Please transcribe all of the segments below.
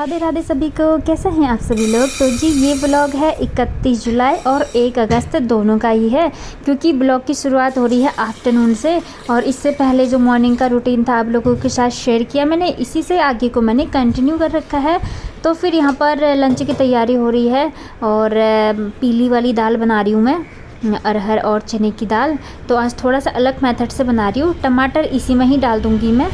राधे राधे सभी को। कैसे हैं आप सभी लोग। तो जी ये ब्लॉग है 31 जुलाई और 1 अगस्त दोनों का ही है, क्योंकि ब्लॉग की शुरुआत हो रही है आफ्टरनून से। और इससे पहले जो मॉर्निंग का रूटीन था आप लोगों के साथ शेयर किया मैंने, इसी से आगे को मैंने कंटिन्यू कर रखा है। तो फिर यहाँ पर लंच की तैयारी हो रही है और पीली वाली दाल बना रही हूँ मैं, अरहर और चने की दाल। तो आज थोड़ा सा अलग मेथड से बना रही हूँ। टमाटर इसी में ही डाल दूँगी मैं,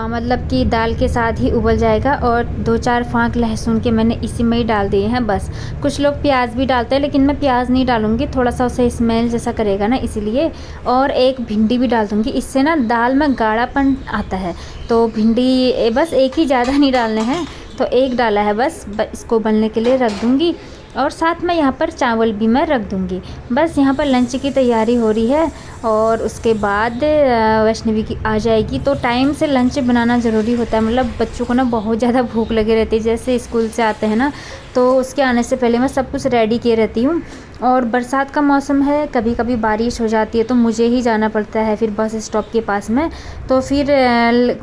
मतलब कि दाल के साथ ही उबल जाएगा। और 2-4 फाँक लहसुन के मैंने इसी में ही डाल दिए हैं बस। कुछ लोग प्याज भी डालते हैं, लेकिन मैं प्याज नहीं डालूँगी, थोड़ा सा उसे स्मेल जैसा करेगा ना, इसलिए। और एक भिंडी भी डाल दूँगी, इससे ना दाल में गाढ़ापन आता है। तो भिंडी बस एक ही, ज़्यादा नहीं डालने हैं, तो एक डाला है बस इसको उबलने के लिए रख दूँगी। और साथ में यहाँ पर चावल भी मैं रख दूँगी। बस यहाँ पर लंच की तैयारी हो रही है और उसके बाद वैष्णवी की आ जाएगी। तो टाइम से लंच बनाना ज़रूरी होता है, मतलब बच्चों को ना बहुत ज़्यादा भूख लगी रहती है, जैसे स्कूल से आते हैं ना, तो उसके आने से पहले मैं सब कुछ रेडी किए रहती हूँ। और बरसात का मौसम है, कभी कभी बारिश हो जाती है तो मुझे ही जाना पड़ता है फिर बस स्टॉप के पास में। तो फिर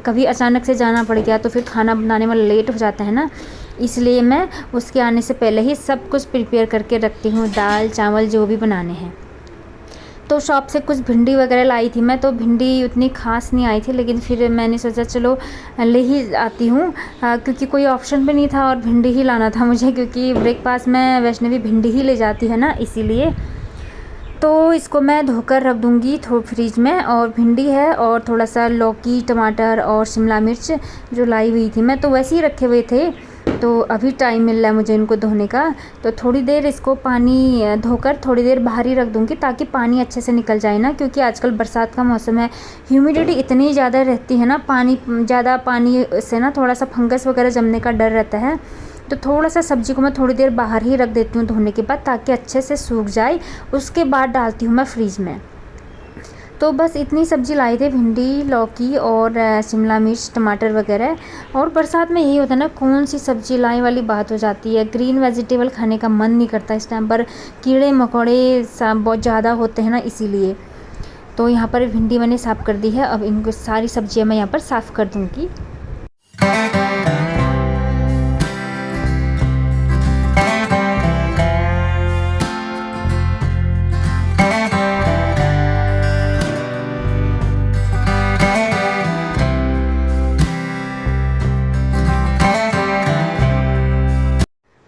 कभी अचानक से जाना पड़ गया तो फिर खाना बनाने में लेट हो जाता है ना, इसलिए मैं उसके आने से पहले ही सब कुछ प्रिपेयर करके रखती हूँ, दाल चावल जो भी बनाने हैं। तो शॉप से कुछ भिंडी वगैरह लाई थी मैं, तो भिंडी उतनी खास नहीं आई थी, लेकिन फिर मैंने सोचा चलो ले ही आती हूँ, क्योंकि कोई ऑप्शन भी नहीं था और भिंडी ही लाना था मुझे, क्योंकि ब्रेकफास्ट में वैष्णवी भिंडी ही ले जाती है ना, इसीलिए। तो इसको मैं धोकर रख दूँगी फ्रिज में। और भिंडी है और थोड़ा सा लौकी टमाटर और शिमला मिर्च जो लाई हुई थी मैं, तो वैसे ही रखे हुए थे। तो अभी टाइम मिल रहा है मुझे इनको धोने का, तो थोड़ी देर इसको पानी धोकर थोड़ी देर बाहर ही रख दूँगी, ताकि पानी अच्छे से निकल जाए ना, क्योंकि आजकल बरसात का मौसम है, ह्यूमिडिटी इतनी ज़्यादा रहती है ना, ज़्यादा पानी से ना थोड़ा सा फंगस वगैरह जमने का डर रहता है। तो थोड़ा सा सब्ज़ी को मैं थोड़ी देर बाहर ही रख देती हूँ धोने के बाद, ताकि अच्छे से सूख जाए, उसके बाद डालती हूँ मैं फ्रीज़ में। तो बस इतनी सब्ज़ी लाई थी, भिंडी लौकी और शिमला मिर्च टमाटर वगैरह। और बरसात में यही होता है ना, कौन सी सब्ज़ी लाए वाली बात हो जाती है, ग्रीन वेजिटेबल खाने का मन नहीं करता इस टाइम पर, कीड़े मकोड़े बहुत ज़्यादा होते हैं ना, इसीलिए। तो यहाँ पर भिंडी मैंने साफ़ कर दी है, अब इनको सारी सब्जियाँ मैं यहाँ पर साफ़ कर दूँगी।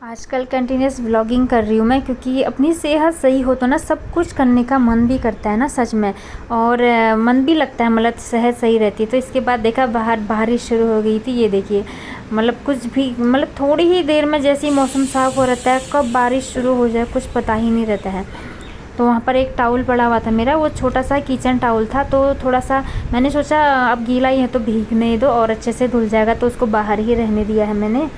आजकल कंटिन्यूस व्लॉगिंग कर रही हूँ मैं, क्योंकि अपनी सेहत सही हो तो ना सब कुछ करने का मन भी करता है ना, सच में। और मन भी लगता है, मतलब सेहत सही रहती है। तो इसके बाद देखा बाहर बारिश शुरू हो गई थी, ये देखिए, मतलब कुछ भी, मतलब थोड़ी ही देर में जैसे ही मौसम साफ़ हो रहता है, कब बारिश शुरू हो जाए कुछ पता ही नहीं रहता है। तो वहाँ पर एक टाउल पड़ा हुआ था मेरा, वो छोटा सा किचन टाउल था, तो थोड़ा सा मैंने सोचा अब गीला ही है तो भीगने दो और अच्छे से धुल जाएगा, तो उसको बाहर ही रहने दिया है मैंने।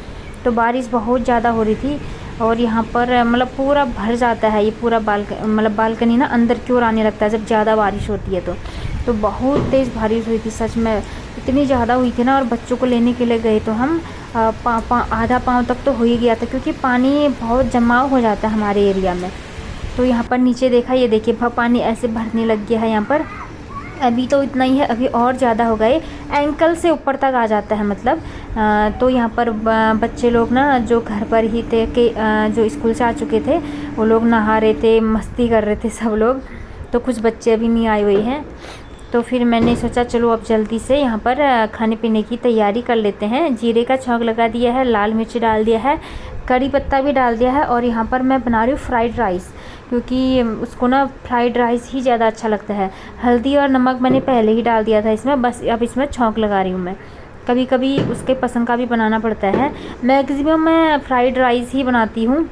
तो बारिश बहुत ज़्यादा हो रही थी और यहाँ पर मतलब पूरा भर जाता है ये पूरा बालकनी ना, अंदर की ओर आने लगता है जब ज़्यादा बारिश होती है तो बहुत तेज़ बारिश हुई थी, सच में इतनी ज़्यादा हुई थी ना। और बच्चों को लेने के लिए गए तो हम आधा पाँव तक तो हो ही गया था, क्योंकि पानी बहुत जमाव हो जाता है हमारे एरिया में। तो यहाँ पर नीचे देखा, ये देखिए पानी ऐसे भरने लग गया है यहाँ पर। अभी तो इतना ही है, अभी और ज़्यादा हो गए, एंकल से ऊपर तक आ जाता है मतलब। तो यहाँ पर बच्चे लोग ना जो घर पर ही थे कि जो स्कूल से आ चुके थे, वो लोग नहा रहे थे, मस्ती कर रहे थे सब लोग। तो कुछ बच्चे अभी नहीं आए हुए हैं। तो फिर मैंने सोचा चलो अब जल्दी से यहाँ पर खाने पीने की तैयारी कर लेते हैं। जीरे का छौंक लगा दिया है, लाल मिर्च डाल दिया है, कड़ी पत्ता भी डाल दिया है। और यहाँ पर मैं बना रही हूँ फ्राइड राइस, क्योंकि उसको ना फ्राइड राइस ही ज़्यादा अच्छा लगता है। हल्दी और नमक मैंने पहले ही डाल दिया था इसमें, बस अब इसमें छौंक लगा रही हूँ मैं। कभी कभी उसके पसंद का भी बनाना पड़ता है। मैक्सिमम मैं फ्राइड राइस ही बनाती हूँ,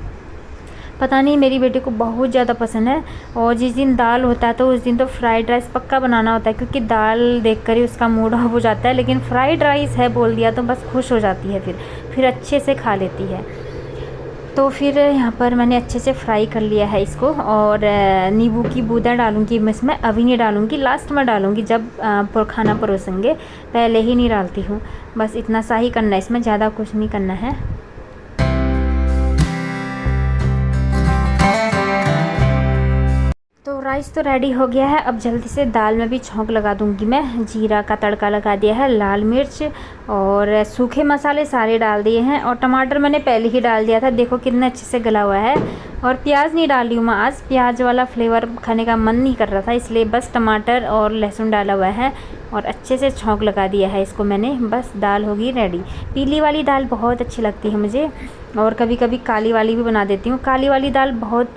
पता नहीं मेरी बेटी को बहुत ज़्यादा पसंद है। और जिस दिन दाल होता है तो उस दिन तो फ्राइड राइस पक्का बनाना होता है, क्योंकि दाल देखकर ही उसका मूड ऑफ हो जाता है। लेकिन फ्राइड राइस है बोल दिया तो बस खुश हो जाती है, फिर अच्छे से खा लेती है। तो फिर यहाँ पर मैंने अच्छे से फ्राई कर लिया है इसको। और नींबू की बूंदा डालूँगी मैं इसमें, अभी नहीं डालूँगी, लास्ट में डालूँगी जब खाना परोसेंगे, पहले ही नहीं डालती हूँ। बस इतना सा ही करना है इसमें, ज़्यादा कुछ नहीं करना है। राइस तो रेडी हो गया है। अब जल्दी से दाल में भी छौंक लगा दूंगी मैं। जीरा का तड़का लगा दिया है, लाल मिर्च और सूखे मसाले सारे डाल दिए हैं, और टमाटर मैंने पहले ही डाल दिया था, देखो कितना अच्छे से गला हुआ है। और प्याज नहीं डाली हूँ मैं आज, प्याज वाला फ्लेवर खाने का मन नहीं कर रहा था, इसलिए बस टमाटर और लहसुन डाला हुआ है और अच्छे से छौंक लगा दिया है इसको मैंने। बस दाल होगी रेडी। पीली वाली दाल बहुत अच्छी लगती है मुझे, और कभी कभी काली वाली भी बना देती हूँ। काली वाली दाल बहुत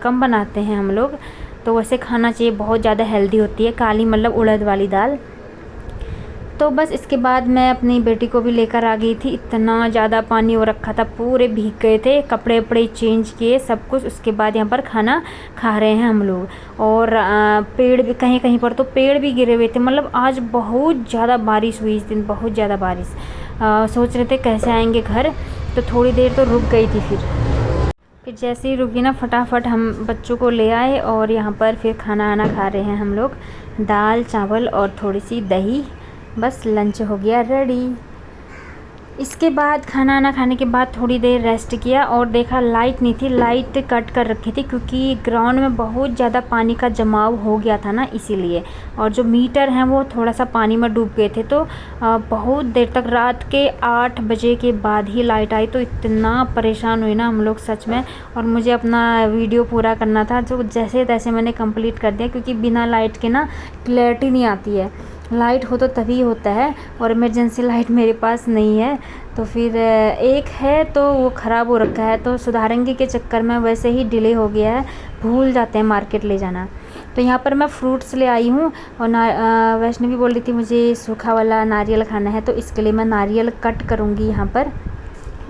कम बनाते हैं हम लोग, तो वैसे खाना चाहिए, बहुत ज़्यादा हेल्दी होती है काली, मतलब उड़द वाली दाल। तो बस इसके बाद मैं अपनी बेटी को भी लेकर आ गई थी। इतना ज़्यादा पानी हो रखा था, पूरे भीग गए थे, कपड़े वपड़े चेंज किए सब कुछ। उसके बाद यहाँ पर खाना खा रहे हैं हम लोग। और पेड़ भी कहीं कहीं पर तो पेड़ भी गिरे हुए थे, मतलब आज बहुत ज़्यादा बारिश हुई इस दिन, बहुत ज़्यादा बारिश। सोच रहे थे कैसे आएंगे घर, तो थोड़ी देर तो रुक गई थी। फिर जैसे ही रुकी ना, फटाफट हम बच्चों को ले आए और यहाँ पर फिर खाना आना खा रहे हैं हम लोग। दाल चावल और थोड़ी सी दही, बस लंच हो गया रेडी। इसके बाद खाना आना खाने के बाद थोड़ी देर रेस्ट किया, और देखा लाइट नहीं थी, लाइट कट कर रखी थी क्योंकि ग्राउंड में बहुत ज़्यादा पानी का जमाव हो गया था ना, इसीलिए। और जो मीटर हैं वो थोड़ा सा पानी में डूब गए थे, तो बहुत देर तक, रात के 8 बजे के बाद ही लाइट आई। तो इतना परेशान हुई ना हम लोग सच में। और मुझे अपना वीडियो पूरा करना था, जो जैसे तैसे मैंने कंप्लीट कर दिया, क्योंकि बिना लाइट के ना क्लैरिटी नहीं आती है। लाइट हो तो तभी होता है, और इमरजेंसी लाइट मेरे पास नहीं है। तो फिर एक है तो वो ख़राब हो रखा है, तो सुधारेंगे के चक्कर में वैसे ही डिले हो गया है, भूल जाते हैं मार्केट ले जाना। तो यहाँ पर मैं फ्रूट्स ले आई हूँ, और वैष्णवी बोल रही थी मुझे सूखा वाला नारियल खाना है, तो इसके लिए मैं नारियल कट करूँगी यहाँ पर।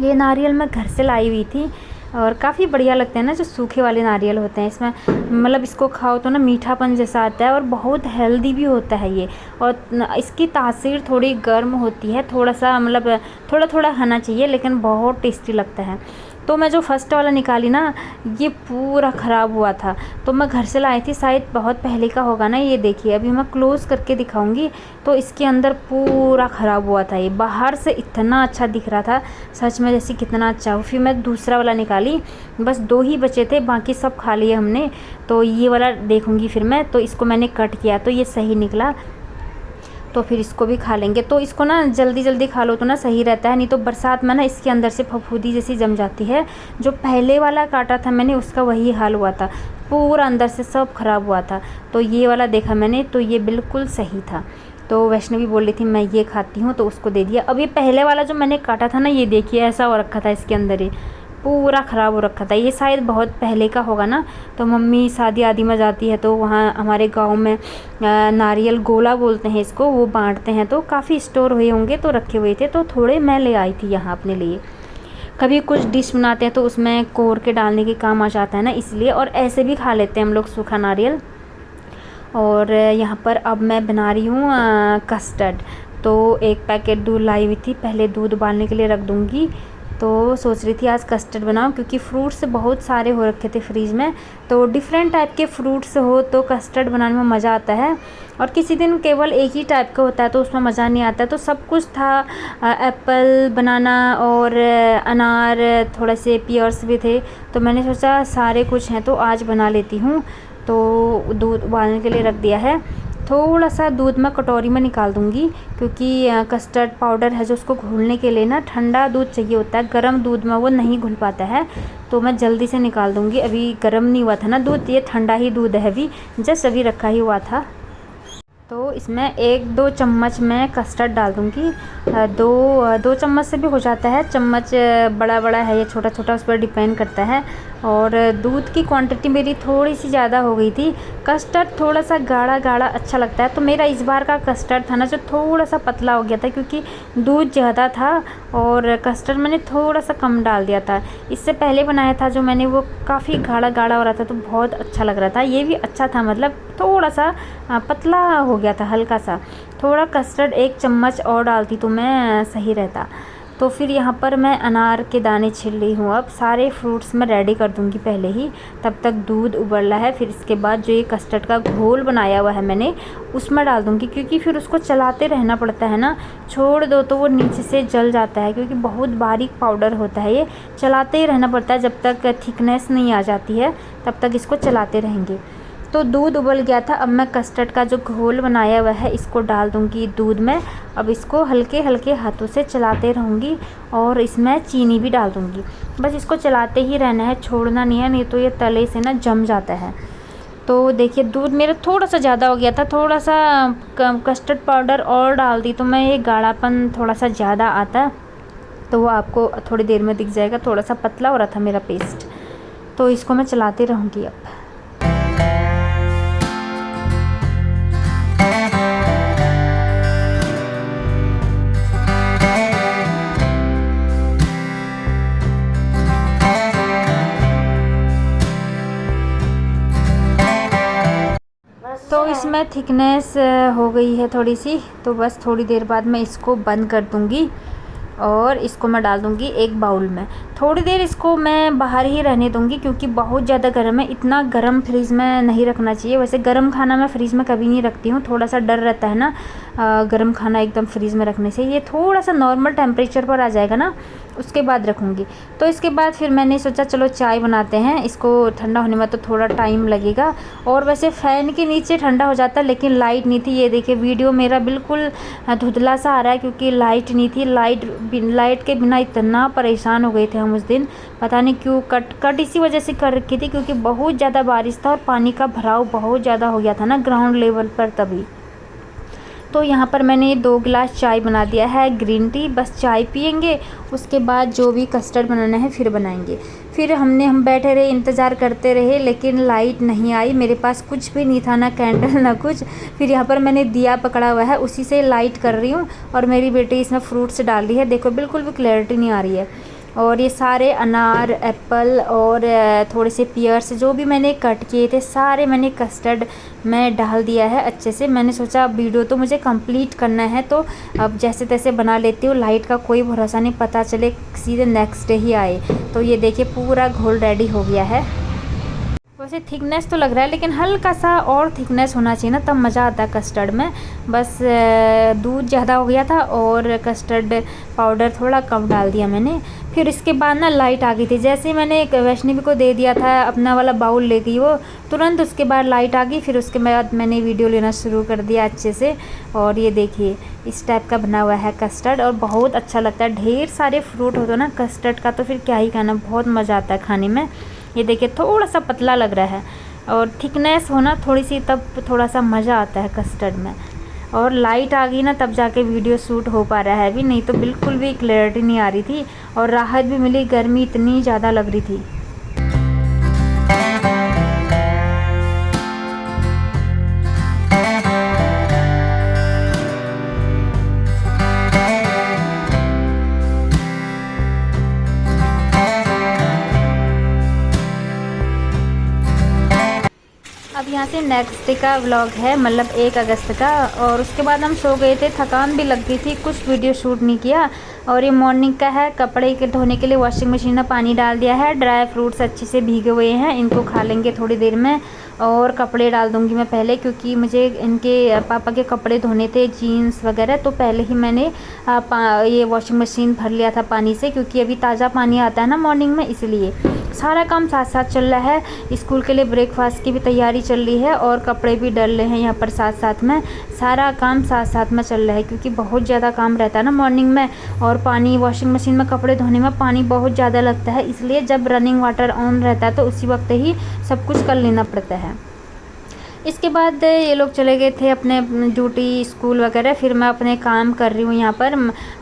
ये नारियल मैं घर से लाई हुई थी, और काफ़ी बढ़िया लगते हैं ना जो सूखे वाले नारियल होते हैं। इसमें मतलब इसको खाओ तो ना मीठापन जैसा आता है, और बहुत हेल्दी भी होता है ये। और इसकी तासीर थोड़ी गर्म होती है, थोड़ा सा मतलब थोड़ा थोड़ा खाना चाहिए, लेकिन बहुत टेस्टी लगता है। तो मैं जो फर्स्ट वाला निकाली ना, ये पूरा ख़राब हुआ था, तो मैं घर से लाई थी, शायद बहुत पहले का होगा ना। ये देखिए, अभी मैं क्लोज़ करके दिखाऊंगी, तो इसके अंदर पूरा ख़राब हुआ था। ये बाहर से इतना अच्छा दिख रहा था सच में, जैसे कितना अच्छा हो। फिर मैं दूसरा वाला निकाली, बस 2 ही बचे थे, बाकी सब खा लिए हमने। तो ये वाला देखूँगी फिर मैं, तो इसको मैंने कट किया तो ये सही निकला, तो फिर इसको भी खा लेंगे। तो इसको ना जल्दी जल्दी खा लो तो ना सही रहता है, नहीं तो बरसात में ना इसके अंदर से फफूंदी जैसी जम जाती है। जो पहले वाला काटा था मैंने, उसका वही हाल हुआ था, पूरा अंदर से सब खराब हुआ था। तो ये वाला देखा मैंने, तो ये बिल्कुल सही था। तो वैष्णवी बोल रही थी मैं ये खाती हूँ, तो उसको दे दिया। अब ये पहले वाला जो मैंने काटा था ना, ये देखिए ऐसा हो रखा था, इसके अंदर ही पूरा ख़राब हो रखा था। ये शायद बहुत पहले का होगा ना। तो मम्मी शादी आदि में जाती है, तो वहाँ हमारे गांव में नारियल गोला बोलते हैं इसको, वो बांटते हैं, तो काफ़ी स्टोर हुए होंगे, तो रखे हुए थे, तो थोड़े मैं ले आई थी यहाँ अपने लिए। कभी कुछ डिश बनाते हैं तो उसमें कोर के डालने के काम आ जाता है ना, इसलिए। और ऐसे भी खा लेते हैं हम लोग सूखा नारियल। और यहाँ पर अब मैं बना रही हूँ कस्टर्ड। तो एक पैकेट दूध लाई हुई थी, पहले दूध उबालने के लिए रख दूँगी। तो सोच रही थी आज कस्टर्ड बनाऊं, क्योंकि फ्रूट्स बहुत सारे हो रखे थे फ्रीज में, तो डिफरेंट टाइप के फ्रूट्स हो तो कस्टर्ड बनाने में मज़ा आता है। और किसी दिन केवल एक ही टाइप का होता है तो उसमें मज़ा नहीं आता। तो सब कुछ था, एप्पल, बनाना और अनार, थोड़े से पियर्स भी थे, तो मैंने सोचा सारे कुछ हैं तो आज बना लेती हूँ। तो दूध उबालने के लिए रख दिया है। थोड़ा सा दूध मैं कटोरी में निकाल दूँगी, क्योंकि कस्टर्ड पाउडर है जो उसको घोलने के लिए ना ठंडा दूध चाहिए होता है, गर्म दूध में वो नहीं घुल पाता है। तो मैं जल्दी से निकाल दूँगी। अभी गर्म नहीं हुआ था ना दूध, ये ठंडा ही दूध है, अभी जस्ट अभी रखा ही हुआ था। तो इसमें 1-2 चम्मच मैं कस्टर्ड डाल दूँगी। 2 चम्मच से भी हो जाता है, चम्मच बड़ा बड़ा है या छोटा छोटा उस पर डिपेंड करता है। और दूध की क्वांटिटी मेरी थोड़ी सी ज़्यादा हो गई थी। कस्टर्ड थोड़ा सा गाढ़ा गाढ़ा अच्छा लगता है, तो मेरा इस बार का कस्टर्ड था ना जो थोड़ा सा पतला हो गया था, क्योंकि दूध ज़्यादा था और कस्टर्ड मैंने थोड़ा सा कम डाल दिया था। इससे पहले बनाया था जो मैंने, वो काफ़ी गाढ़ा गाढ़ा हो रहा था, तो बहुत अच्छा लग रहा था। ये भी अच्छा था, मतलब थोड़ा सा पतला हो गया था हल्का सा। थोड़ा कस्टर्ड 1 चम्मच और डालती तो मैं सही रहता। तो फिर यहाँ पर मैं अनार के दाने छील रही हूँ। अब सारे फ्रूट्स मैं रेडी कर दूँगी पहले ही, तब तक दूध उबल रहा है। फिर इसके बाद जो ये कस्टर्ड का घोल बनाया हुआ है मैंने, उसमें डाल दूँगी, क्योंकि फिर उसको चलाते रहना पड़ता है ना, छोड़ दो तो वो नीचे से जल जाता है, क्योंकि बहुत बारीक पाउडर होता है ये। चलाते ही रहना पड़ता है, जब तक थिकनेस नहीं आ जाती है तब तक इसको चलाते रहेंगे। तो दूध उबल गया था। अब मैं कस्टर्ड का जो घोल बनाया हुआ है इसको डाल दूँगी दूध में। अब इसको हल्के हल्के हाथों से चलाते रहूँगी और इसमें चीनी भी डाल दूँगी। बस इसको चलाते ही रहना है, छोड़ना नहीं है, नहीं तो ये तले से ना जम जाता है। तो देखिए दूध मेरा थोड़ा सा ज़्यादा हो गया था, थोड़ा सा कस्टर्ड पाउडर और डाल दी तो मैं ये गाढ़ापन थोड़ा सा ज़्यादा आता, तो वो आपको थोड़ी देर में दिख जाएगा। थोड़ा सा पतला हो रहा था मेरा पेस्ट, तो इसको मैं चलाते रहूँगी अब। तो इसमें थिकनेस हो गई है थोड़ी सी, तो बस थोड़ी देर बाद मैं इसको बंद कर दूँगी और इसको मैं डाल दूँगी एक बाउल में। थोड़ी देर इसको मैं बाहर ही रहने दूँगी क्योंकि बहुत ज़्यादा गर्म है। इतना गर्म फ्रीज़ में नहीं रखना चाहिए। वैसे गर्म खाना मैं फ्रीज़ में कभी नहीं रखती हूँ, थोड़ा सा डर रहता है ना गर्म खाना एकदम फ्रीज़ में रखने से। ये थोड़ा सा नॉर्मल टेम्परेचर पर आ जाएगा ना, उसके बाद रखूँगी। तो इसके बाद फिर मैंने सोचा चलो चाय बनाते हैं। इसको ठंडा होने में तो थोड़ा टाइम लगेगा, और वैसे फ़ैन के नीचे ठंडा हो जाता है, लेकिन लाइट नहीं थी। ये देखिए वीडियो मेरा बिल्कुल धुंधला सा आ रहा है क्योंकि लाइट नहीं थी। लाइट के बिना इतना परेशान हो गए थे हम उस दिन, पता नहीं क्यों। कट इसी वजह से कर रखी थी क्योंकि बहुत ज़्यादा बारिश था और पानी का भराव बहुत ज़्यादा हो गया था ना ग्राउंड लेवल पर तभी। तो यहाँ पर मैंने 2 गिलास चाय बना दिया है, ग्रीन टी। बस चाय पियेंगे, उसके बाद जो भी कस्टर्ड बनाना है फिर बनाएंगे। फिर हम बैठे रहे, इंतज़ार करते रहे, लेकिन लाइट नहीं आई। मेरे पास कुछ भी नहीं था, ना कैंडल ना कुछ। फिर यहाँ पर मैंने दिया पकड़ा हुआ है, उसी से लाइट कर रही हूँ। और मेरी बेटी इसमें फ्रूट्स डाल रही है, देखो बिल्कुल भी क्लैरिटी नहीं आ रही है। और ये सारे अनार, एप्पल और थोड़े से पियर्स जो भी मैंने कट किए थे, सारे मैंने कस्टर्ड में डाल दिया है अच्छे से। मैंने सोचा अब वीडियो तो मुझे कंप्लीट करना है, तो अब जैसे तैसे बना लेती हूँ। लाइट का कोई भरोसा नहीं, पता चले सीधे नेक्स्ट डे ही आए। तो ये देखिए पूरा घोल रेडी हो गया है। वैसे थिकनेस तो लग रहा है, लेकिन हल्का सा और थिकनेस होना चाहिए ना, तब मज़ा आता है कस्टर्ड में। बस दूध ज़्यादा हो गया था और कस्टर्ड पाउडर थोड़ा कम डाल दिया मैंने। फिर इसके बाद ना लाइट आ गई थी। जैसे ही मैंने वैष्णवी को दे दिया था अपना वाला बाउल ले गई वो, तुरंत उसके बाद लाइट आ गई। फिर उसके बाद मैंने वीडियो लेना शुरू कर दिया अच्छे से। और ये देखिए इस टाइप का बना हुआ है कस्टर्ड, और बहुत अच्छा लगता है। ढेर सारे फ्रूट होते हैं ना कस्टर्ड का, तो फिर क्या ही कहना, बहुत मज़ा आता है खाने में। ये देखिए थोड़ा सा पतला लग रहा है, और थिकनेस होना थोड़ी सी, तब थोड़ा सा मज़ा आता है कस्टर्ड में। और लाइट आ गई ना तब जाके वीडियो शूट हो पा रहा है अभी, नहीं तो बिल्कुल भी क्लैरिटी नहीं आ रही थी। और राहत भी मिली, गर्मी इतनी ज़्यादा लग रही थी। अब यहाँ से नेक्स्ट डे का व्लॉग है, मतलब 1 अगस्त का। और उसके बाद हम सो गए थे, थकान भी लग गई थी, कुछ वीडियो शूट नहीं किया। और ये मॉर्निंग का है। कपड़े के धोने के लिए वॉशिंग मशीन में पानी डाल दिया है। ड्राई फ्रूट्स अच्छे से भीगे हुए हैं, इनको खा लेंगे थोड़ी देर में। और कपड़े डाल दूंगी मैं पहले, क्योंकि मुझे इनके पापा के कपड़े धोने थे, जीन्स वगैरह। तो पहले ही मैंने ये वॉशिंग मशीन भर लिया था पानी से, क्योंकि अभी ताज़ा पानी आता है ना मॉर्निंग में, इसलिए सारा काम साथ साथ चल रहा है। स्कूल के लिए ब्रेकफास्ट की भी तैयारी चल रही है और कपड़े भी डल रहे हैं यहाँ पर साथ साथ में। सारा काम साथ साथ में चल रहा है, क्योंकि बहुत ज़्यादा काम रहता है ना मॉर्निंग में। और पानी वॉशिंग मशीन में कपड़े धोने में पानी बहुत ज़्यादा लगता है, इसलिए जब रनिंग वाटर ऑन रहता है तो उसी वक्त ही सब कुछ कर लेना पड़ता है। इसके बाद ये लोग चले गए थे अपने ड्यूटी, स्कूल वगैरह। फिर मैं अपने काम कर रही हूँ यहाँ पर।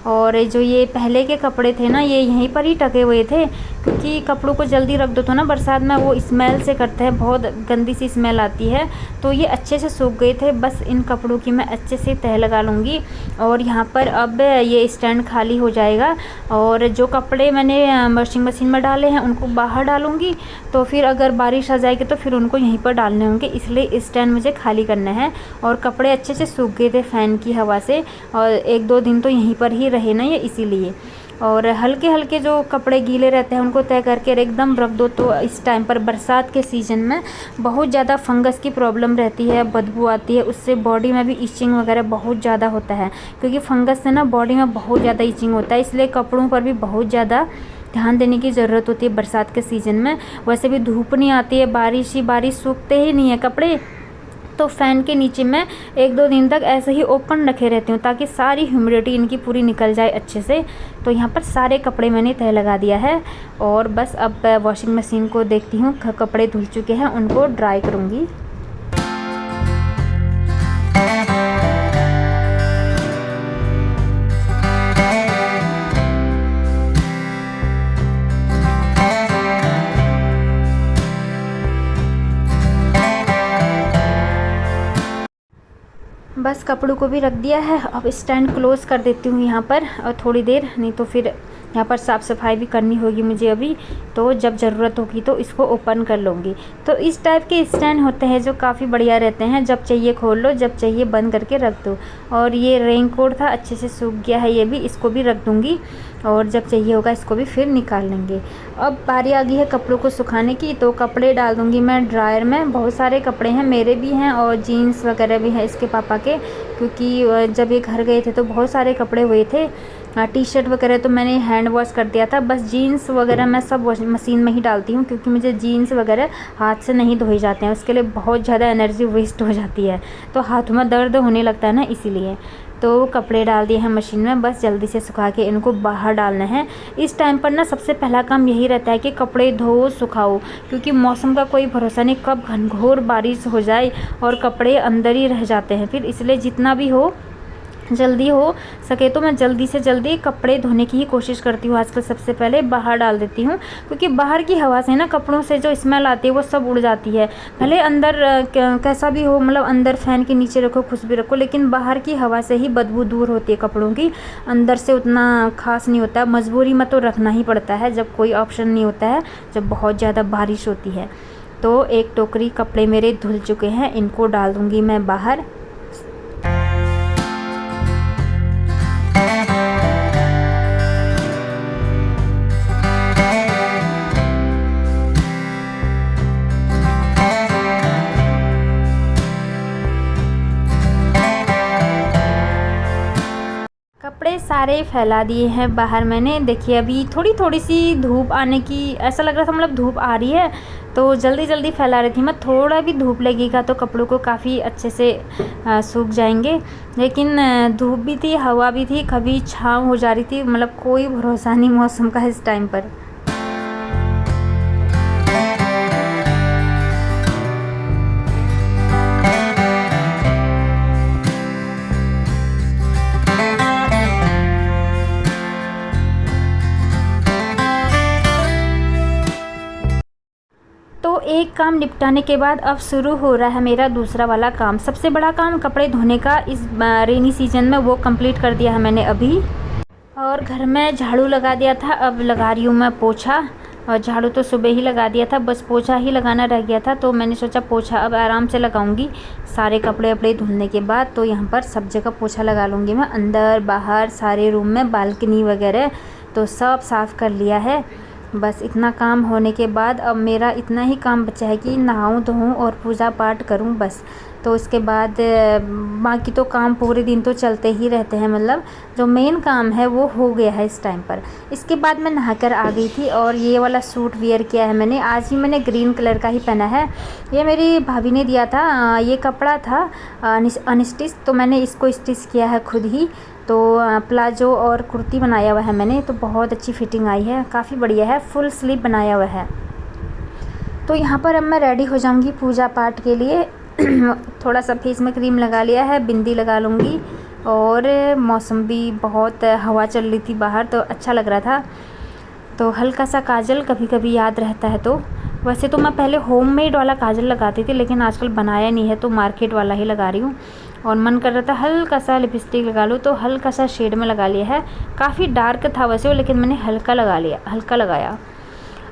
और जो ये पहले के कपड़े थे ना, ये यहीं पर ही टके हुए थे, क्योंकि कपड़ों को जल्दी रख दो तो ना बरसात में वो स्मेल से करते हैं, बहुत गंदी सी स्मेल आती है। तो ये अच्छे से सूख गए थे। बस इन कपड़ों की मैं अच्छे से तह लगा लूँगी। और यहाँ पर अब ये स्टैंड खाली हो जाएगा, और जो कपड़े मैंने वॉशिंग मशीन में डाले हैं उनको बाहर डालूँगी। तो फिर अगर बारिश आ जाएगी तो फिर उनको यहीं पर डालने होंगे, इसलिए स्टैंड मुझे खाली करना है। और कपड़े अच्छे से सूख गए थे फ़ैन की हवा से, और 1-2 दिन तो यहीं पर ही रहे ना ये, इसीलिए। और हल्के हल्के जो कपड़े गीले रहते हैं उनको तय करके एकदम रख दो। तो इस टाइम पर बरसात के सीज़न में बहुत ज़्यादा फंगस की प्रॉब्लम रहती है, बदबू आती है, उससे बॉडी में भी इचिंग वगैरह बहुत ज़्यादा होता है, क्योंकि फंगस से ना बॉडी में बहुत ज़्यादा इचिंग होता है। इसलिए कपड़ों पर भी बहुत ज़्यादा ध्यान देने की ज़रूरत होती है बरसात के सीज़न में। वैसे भी धूप नहीं आती है, बारिश ही बारिश, सूखते ही नहीं है कपड़े। तो फ़ैन के नीचे मैं 1-2 दिन तक ऐसे ही ओपन रखे रहती हूँ ताकि सारी ह्यूमिडिटी इनकी पूरी निकल जाए अच्छे से। तो यहाँ पर सारे कपड़े मैंने तह लगा दिया है और बस अब वॉशिंग मशीन को देखती हूँ, कपड़े धुल चुके हैं, उनको ड्राई करूँगी। बस कपड़ों को भी रख दिया है। अब स्टैंड क्लोज़ कर देती हूँ यहाँ पर और थोड़ी देर, नहीं तो फिर यहाँ पर साफ़ सफाई भी करनी होगी मुझे अभी, तो जब ज़रूरत होगी तो इसको ओपन कर लूँगी। तो इस टाइप के स्टैंड होते हैं जो काफ़ी बढ़िया रहते हैं, जब चाहिए खोल लो, जब चाहिए बंद करके रख दो। और ये रेनकोट था, अच्छे से सूख गया है ये भी, इसको भी रख दूँगी और जब चाहिए होगा इसको भी फिर निकाल लेंगे। अब बारी आ गई है कपड़ों को सुखाने की, तो कपड़े डाल दूँगी मैं ड्रायर में। बहुत सारे कपड़े हैं, मेरे भी हैं और जीन्स वगैरह भी हैं इसके पापा के, क्योंकि जब ये घर गए थे तो बहुत सारे कपड़े हुए थे। टी शर्ट वगैरह तो मैंने हैंड वॉश कर दिया था, बस जीन्स वगैरह मैं सब वॉशिंग मशीन में ही डालती हूँ, क्योंकि मुझे जीन्स वगैरह हाथ से नहीं धोए जाते हैं, उसके लिए बहुत ज़्यादा एनर्जी वेस्ट हो जाती है, तो हाथों में दर्द होने लगता है ना, इसीलिए। तो कपड़े डाल दिए हैं मशीन में, बस जल्दी से सुखा के इनको बाहर डालना है। इस टाइम पर ना सबसे पहला काम यही रहता है कि कपड़े धो सुखाओ, क्योंकि मौसम का कोई भरोसा नहीं, कब घनघोर बारिश हो जाए और कपड़े अंदर ही रह जाते हैं फिर। इसलिए जितना भी हो जल्दी हो सके तो मैं जल्दी से जल्दी कपड़े धोने की ही कोशिश करती हूँ। आजकल सबसे पहले बाहर डाल देती हूँ, क्योंकि बाहर की हवा से ना कपड़ों से जो स्मेल आती है वो सब उड़ जाती है। भले अंदर कैसा भी हो, मतलब अंदर फ़ैन के नीचे रखो, खुशबू रखो, लेकिन बाहर की हवा से ही बदबू दूर होती है कपड़ों की, अंदर से उतना खास नहीं होता। मजबूरी में तो रखना ही पड़ता है, जब कोई ऑप्शन नहीं होता है, जब बहुत ज़्यादा बारिश होती है। तो एक टोकरी कपड़े मेरे धुल चुके हैं, इनको डाल दूँगी मैं बाहर। कपड़े सारे फैला दिए हैं बाहर मैंने। देखिए अभी थोड़ी थोड़ी सी धूप आने की, ऐसा लग रहा था मतलब धूप आ रही है, तो जल्दी जल्दी फैला रही थी मैं। थोड़ा भी धूप लगेगा तो कपड़ों को काफ़ी अच्छे से सूख जाएंगे, लेकिन धूप भी थी, हवा भी थी, कभी छाँव हो जा रही थी, मतलब कोई भरोसा नहीं मौसम का इस टाइम पर। तो एक काम निपटाने के बाद अब शुरू हो रहा है मेरा दूसरा वाला काम। सबसे बड़ा काम कपड़े धोने का इस रेनी सीजन में, वो कंप्लीट कर दिया है मैंने अभी। और घर में झाड़ू लगा दिया था, अब लगा रही हूँ मैं पोछा। और झाड़ू तो सुबह ही लगा दिया था, बस पोछा ही लगाना रह गया था, तो मैंने सोचा पोछा अब आराम से लगाऊंगी सारे कपड़े वपड़े धुलने के बाद। तो यहाँ पर सब जगह पोछा लगा लूँगी मैं, अंदर बाहर सारे रूम में, बालकनी वगैरह तो सब साफ़ कर लिया है। बस इतना काम होने के बाद अब मेरा इतना ही काम बचा है कि नहाऊं धोऊं और पूजा पाठ करूं बस। तो इसके बाद बाकी तो काम पूरे दिन तो चलते ही रहते हैं, मतलब जो मेन काम है वो हो गया है इस टाइम पर। इसके बाद मैं नहाकर आ गई थी और ये वाला सूट वेयर किया है मैंने, आज ही मैंने ग्रीन कलर का ही पहना है। ये मेरी भाभी ने दिया था, ये कपड़ा था अनस्टिच, तो मैंने इसको स्टिच किया है खुद ही। तो प्लाजो और कुर्ती बनाया हुआ है मैंने, तो बहुत अच्छी फिटिंग आई है, काफ़ी बढ़िया है, फुल स्लीव बनाया हुआ है। तो यहाँ पर अब मैं रेडी हो जाऊँगी पूजा पाठ के लिए। थोड़ा सा फेस में क्रीम लगा लिया है, बिंदी लगा लूँगी, और मौसम भी बहुत, हवा चल रही थी बाहर तो अच्छा लग रहा था। तो हल्का सा काजल कभी कभी याद रहता है। तो वैसे तो मैं पहले होममेड वाला काजल लगाती थी, लेकिन आजकल बनाया नहीं है तो मार्केट वाला ही लगा रही हूँ। और मन कर रहा था हल्का सा लिपस्टिक लगा लूँ, तो हल्का सा शेड में लगा लिया है। काफ़ी डार्क था वैसे वो, लेकिन मैंने हल्का लगाया।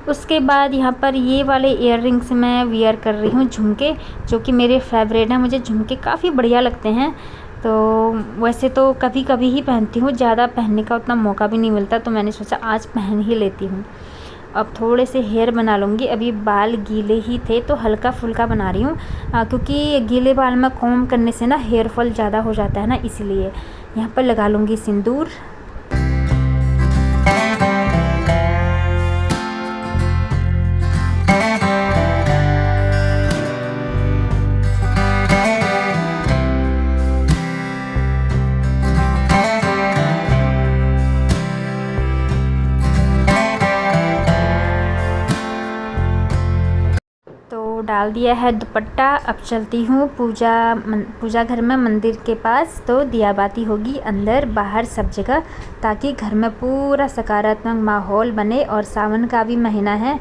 उसके बाद यहाँ पर ये वाले इयररिंग्स मैं वियर कर रही हूँ, झुमके, जो कि मेरे फेवरेट हैं, मुझे झुमके काफ़ी बढ़िया लगते हैं। तो वैसे तो कभी कभी ही पहनती हूँ, ज़्यादा पहनने का उतना मौका भी नहीं मिलता, तो मैंने सोचा आज पहन ही लेती हूँ। अब थोड़े से हेयर बना लूँगी, अभी बाल गीले ही थे तो हल्का फुल्का बना रही हूँ, क्योंकि गीले बाल में कॉम्ब करने से ना हेयर फॉल ज़्यादा हो जाता है ना, इसलिए। यहाँ पर लगा लूँगी सिंदूर। डाल दिया है दुपट्टा। अब चलती हूँ पूजा घर में मंदिर के पास, तो दिया बाती होगी अंदर बाहर सब जगह, ताकि घर में पूरा सकारात्मक माहौल बने। और सावन का भी महीना है,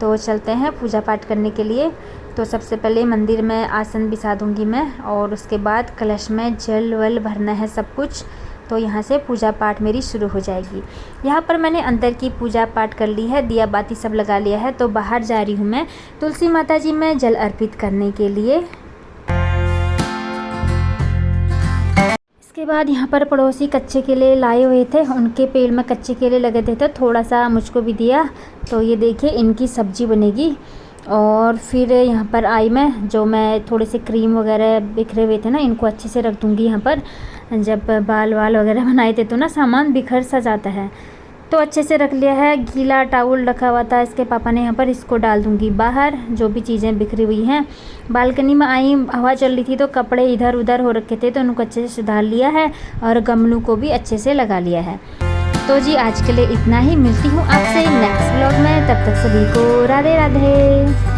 तो चलते हैं पूजा पाठ करने के लिए। तो सबसे पहले मंदिर में आसन बिछा दूँगी मैं, और उसके बाद कलश में जल वल भरना है सब कुछ। तो यहाँ से पूजा पाठ मेरी शुरू हो जाएगी। यहाँ पर मैंने अंदर की पूजा पाठ कर ली है, दिया बाती सब लगा लिया है। तो बाहर जा रही हूँ मैं तुलसी माता जी में जल अर्पित करने के लिए। इसके बाद यहाँ पर पड़ोसी कच्चे केले लाए हुए थे, उनके पेड़ में कच्चे केले लगे थे, तो थोड़ा सा मुझको भी दिया। तो ये देखिए इनकी सब्जी बनेगी। और फिर यहाँ पर आई मैं थोड़े से क्रीम वगैरह बिखरे हुए थे ना, इनको अच्छे से रख दूँगी यहाँ पर। जब बाल वगैरह बनाए थे तो ना सामान बिखर सा जाता है, तो अच्छे से रख लिया है। गीला टावल रखा हुआ था इसके पापा ने यहाँ पर, इसको डाल दूँगी बाहर, जो भी चीज़ें बिखरी हुई हैं। बालकनी में आई, हवा चल रही थी तो कपड़े इधर उधर हो रखे थे, तो उनको अच्छे से सुधार लिया है और गमलों को भी अच्छे से लगा लिया है। तो जी आज के लिए इतना ही, मिलती हूँ आपसे नेक्स्ट व्लॉग में। तब तक सभी को राधे राधे।